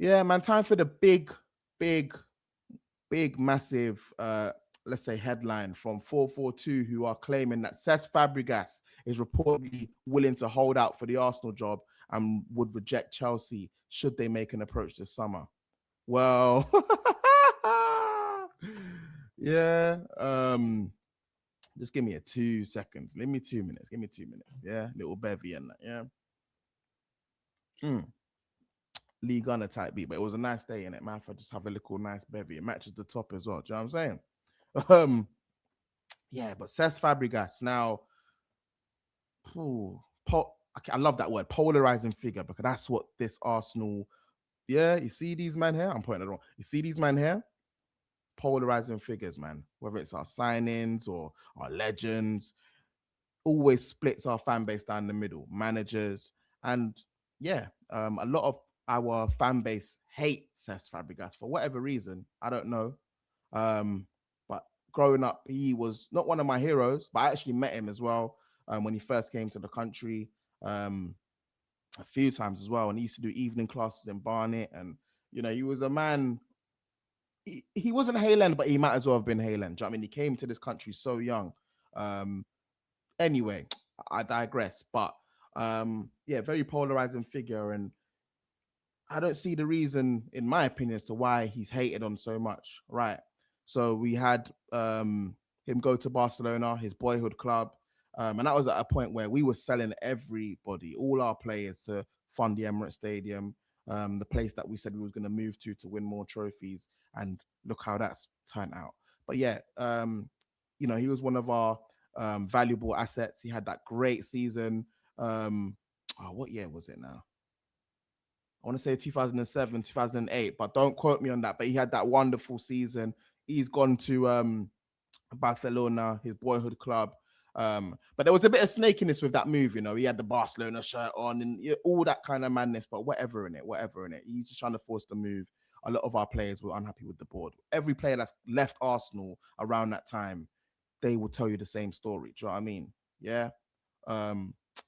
Yeah, man. Time for the big, massive, let's say headline from 442, who are claiming that Cesc Fabregas is reportedly willing to hold out for the Arsenal job and would reject Chelsea should they make an approach this summer. Well, yeah. Just give me a 2 seconds. Give me 2 minutes. Give me 2 minutes. Yeah, little bevy and that. Yeah. Lee Gunner type beat, but it was a nice day in it, man. I just have a little nice bevy. It matches the top as well. Do you know what I'm saying? Um, yeah, but Cesc Fabregas now. I love that word, polarizing figure, because that's what this Arsenal. Yeah, you see these men here. I'm pointing it wrong. You see these men here, polarizing figures, man. Whether it's our signings or our legends, always splits our fan base down the middle. Managers and yeah, a lot of our fan base hate Cesc Fabregas for whatever reason. I don't know. But growing up, he was not one of my heroes, but I actually met him as well when he first came to the country a few times as well. And he used to do evening classes in Barnet. And, he was a man. He wasn't Haaland, but he might as well have been Haaland. Do you know what I mean? He came to this country so young. Anyway, I digress. But yeah, very polarizing figure. And I don't see the reason, in my opinion, as to why he's hated on so much. Right. So we had him go to Barcelona, his boyhood club. And that was at a point where we were selling everybody, all our players, to fund the Emirates Stadium, the place that we said we was going to move to win more trophies. And look how that's turned out. But yeah, he was one of our valuable assets. He had that great season. What year was it now? I want to say 2007, 2008, but don't quote me on that. But he had that wonderful season. He's gone to Barcelona, his boyhood club. But there was a bit of snakiness with that move, He had the Barcelona shirt on and all that kind of madness, but whatever in it. He's just trying to force the move. A lot of our players were unhappy with the board. Every player that's left Arsenal around that time, they will tell you the same story. Do you know what I mean? Yeah.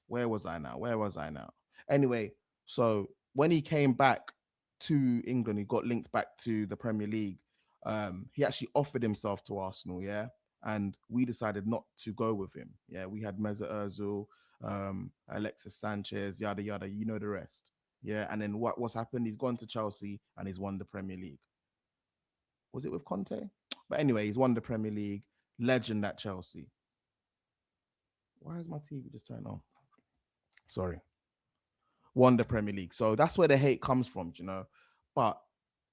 Where was I now? Anyway, so when he came back to England, he got linked back to the Premier League. He actually offered himself to Arsenal, yeah, and we decided not to go with him. Yeah, we had Mesut Ozil, Alexis Sanchez, yada yada. You know the rest. Yeah, and then what's happened? He's gone to Chelsea and he's won the Premier League. Was it with Conte? But anyway, he's won the Premier League. Legend at Chelsea. Why is my TV just turned on? Sorry. Won the Premier League. So that's where the hate comes from, But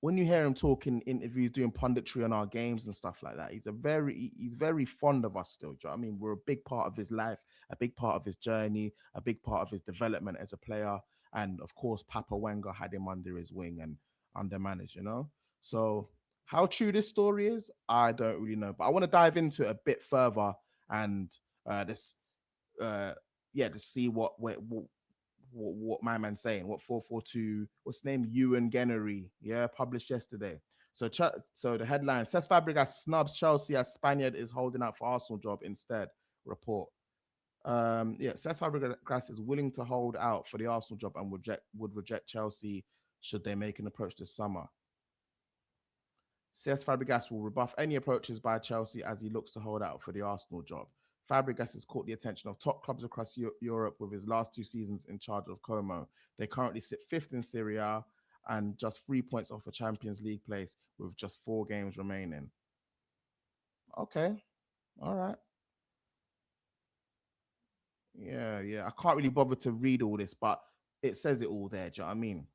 when you hear him talking interviews, doing punditry on our games and stuff like that, he's very fond of us still. Do you know what I mean? We're a big part of his life, a big part of his journey, a big part of his development as a player. And of course, Papa Wenger had him under his wing and undermanaged, So how true this story is, I don't really know. But I want to dive into it a bit further and to see what my man's saying, what 442, what's the name, Ewan Gennery, published yesterday. So the headline: Cesc Fabregas snubs Chelsea as Spaniard is holding out for Arsenal job instead. Report. Cesc Fabregas is willing to hold out for the Arsenal job and would reject Chelsea should they make an approach this summer. Cesc Fabregas will rebuff any approaches by Chelsea as he looks to hold out for the Arsenal job. Fabregas has caught the attention of top clubs across Europe with his last 2 seasons in charge of Como. They currently sit 5th in Serie A and just 3 points off a Champions League place with just 4 games remaining. Okay. All right. Yeah. I can't really bother to read all this, but it says it all there. Do you know what I mean?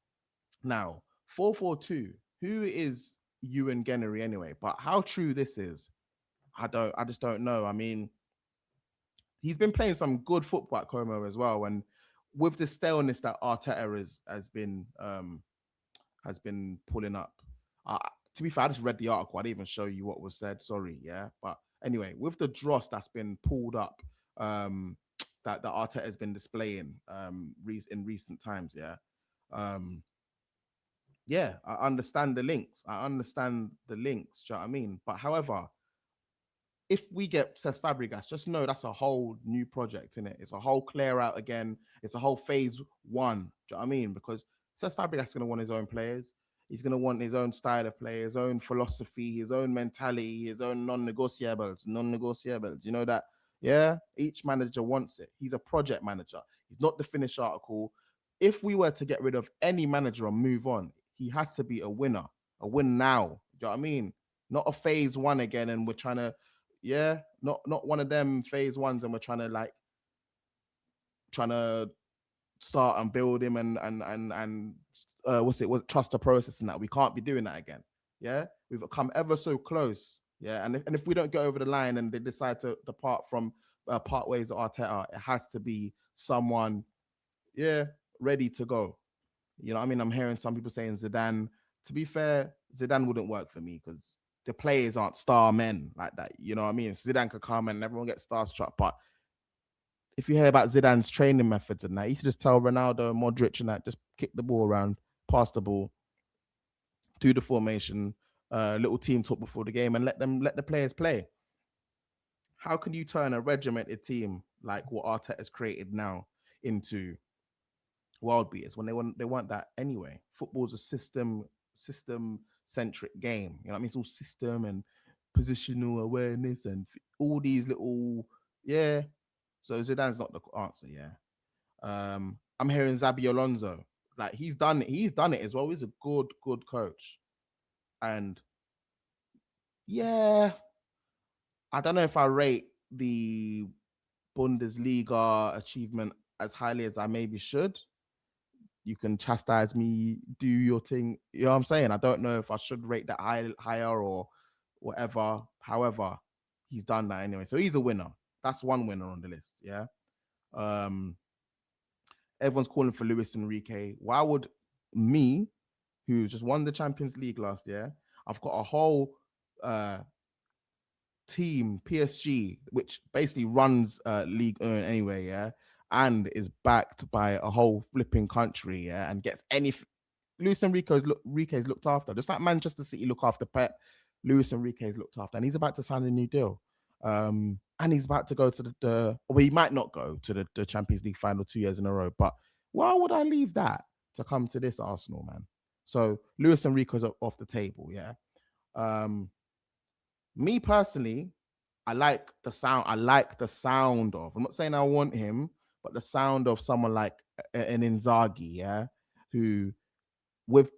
Now, 442, who is Ewan Gennery anyway? But how true this is, I just don't know. I mean, he's been playing some good football at Como as well, and with the staleness that Arteta has been pulling up. To be fair, I just read the article. I didn't even show you what was said. Sorry, yeah. But anyway, with the dross that's been pulled up, that Arteta has been displaying in recent times, yeah. Yeah, I understand the links. Do you know what I mean? But however, if we get Cesc Fabregas, just know that's a whole new project, in it. It's a whole clear out again. It's a whole phase 1. Do you know what I mean? Because Cesc Fabregas is going to want his own players. He's going to want his own style of play, his own philosophy, his own mentality, his own non-negotiables. You know that, yeah? Each manager wants it. He's a project manager. He's not the finished article. If we were to get rid of any manager and move on, he has to be a winner, a win now. Do you know what I mean? Not a phase one again, and we're trying to, yeah, not one of them phase ones, and we're trying to start and build him and what trust the process and that. We can't be doing that again. Yeah, we've come ever so close. Yeah, and if we don't get over the line and they decide to depart from part ways with Arteta, it has to be someone, yeah, ready to go. You know what I mean? I'm hearing some people saying Zidane. To be fair, Zidane wouldn't work for me because the players aren't star men like that. You know what I mean? Zidane could come and everyone gets starstruck, but if you hear about Zidane's training methods and that, you should just tell Ronaldo and Modric and that, just kick the ball around, pass the ball, do the formation, little team talk before the game, and let the players play. How can you turn a regimented team like what Arteta's created now into world beaters when they want that anyway? Football's a system centric game. You know what I mean? It's all system and positional awareness and all these little, yeah. So Zidane's not the answer, yeah. I'm hearing Zabi Alonso. Like he's done it as well. He's a good coach. And yeah, I don't know if I rate the Bundesliga achievement as highly as I maybe should. You can chastise me, do your thing. You know what I'm saying? I don't know if I should rate that higher or whatever. However, he's done that anyway. So he's a winner. That's one winner on the list. Yeah. Um, Everyone's calling for Luis Enrique. Why would me, who just won the Champions League last year, I've got a whole team, PSG, which basically runs League anyway, yeah, and is backed by a whole flipping country, yeah, and gets any. Luis Enrique's looked after, just like Manchester City look after Pep. Luis Enrique's looked after, and he's about to sign a new deal. And he's about to go to well, he might not go to the Champions League final 2 years in a row, but why would I leave that to come to this Arsenal, man? So Luis Enrique's off the table, yeah. Me personally, I like the sound. I like the sound of. I'm not saying I want him, but the sound of someone like an Inzaghi, yeah, who with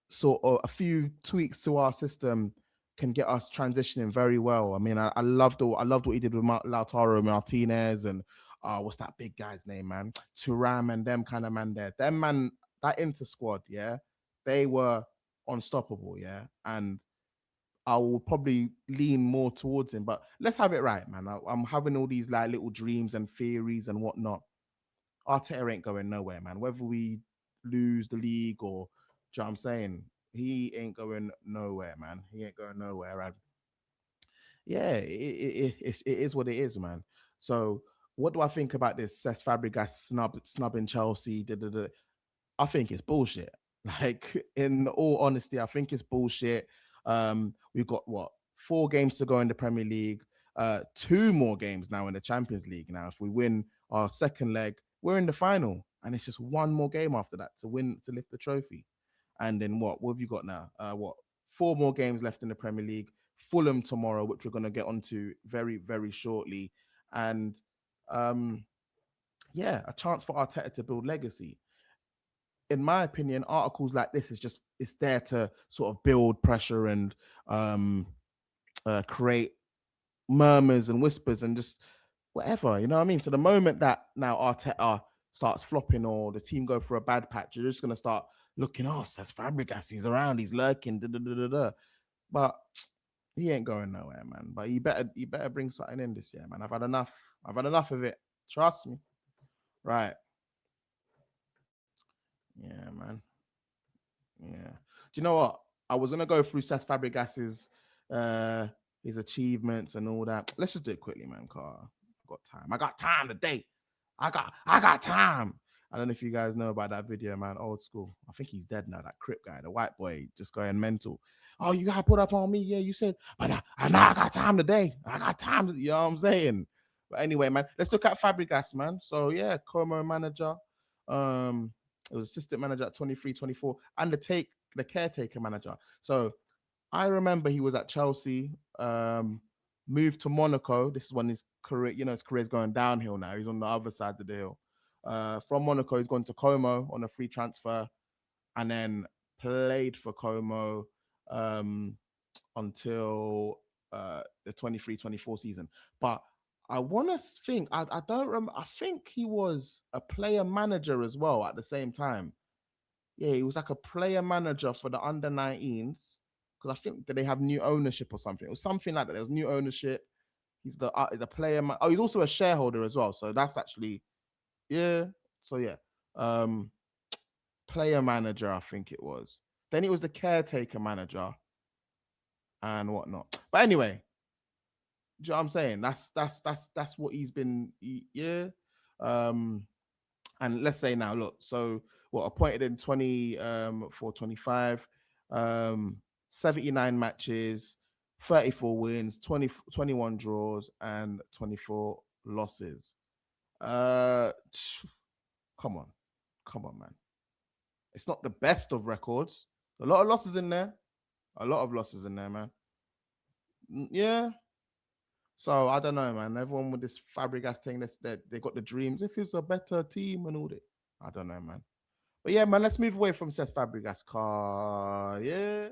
sort of a few tweaks to our system can get us transitioning very well. I mean, I loved what he did with Lautaro Martinez and what's that big guy's name, man? Thuram and them kind of man there. Them man, that Inter squad, yeah, they were unstoppable, yeah, and I will probably lean more towards him. But let's have it right, man. I'm having all these like little dreams and theories and whatnot. Arteta ain't going nowhere, man. Whether we lose the league or, do you know what I'm saying? He ain't going nowhere, man. He ain't going nowhere. And yeah, it is what it is, man. So what do I think about this Cesc Fabregas snubbing Chelsea? I think it's bullshit. Like, in all honesty, I think it's bullshit. We've got what 4 games to go in the Premier League, 2 more games now in the Champions League. Now, if we win our second leg, we're in the final, and it's just 1 more game after that to lift the trophy. And then what have you got now? 4 more games left in the Premier League. Fulham tomorrow, which we're going to get onto very, very shortly, and yeah, a chance for Arteta to build legacy. In my opinion, articles like this it's there to sort of build pressure and create murmurs and whispers and just whatever, you know what I mean? So the moment that now Arteta starts flopping or the team go for a bad patch, you're just gonna start looking, oh, Cesc Fabregas, he's around, he's lurking, da, da, da, da, da. But he ain't going nowhere, man. But you better bring something in this year, man. I've had enough. I've had enough of it. Trust me. Right. Yeah, man. Yeah. Do you know what? I was gonna go through Cesc Fabregas's his achievements and all that. Let's just do it quickly, man. Car, I got time. I got time today. I got time. I don't know if you guys know about that video, man. Old school. I think he's dead now. That Crip guy, the white boy, just going mental. Oh, you gotta put up on me. Yeah, you said, but now I got time today. I got time. You know what I'm saying? But anyway, man, let's look at Fabregas, man. So yeah, Como manager. It was assistant manager at 23, 24. And the the caretaker manager. So I remember he was at Chelsea, moved to Monaco. This is when his career, his career's going downhill now. He's on the other side of the hill. From Monaco, he's gone to Como on a free transfer, and then played for Como um, until the 23-24 season. But I want to think, I don't remember, I think he was a player manager as well at the same time. Yeah, he was like a player manager for the under 19s because I think that they have new ownership or something. It was something like that. There was new ownership. He's the player. Oh, he's also a shareholder as well. So that's actually, yeah. So yeah, um, player manager, I think it was. Then it was the caretaker manager and whatnot. But anyway, do you know what I'm saying? That's what he's been. Yeah. Um, and let's say now, look, so what appointed in 24-25, 79 matches, 34 wins, 21 draws, and 24 losses. Uh come on. Come on, man. It's not the best of records. A lot of losses in there. A lot of losses in there, man. Yeah. So I don't know, man. Everyone with this Fabregas thing, that they got the dreams. If it's a better team and all that, I don't know, man. But yeah, man, let's move away from Cesc Fabregas car. Yeah.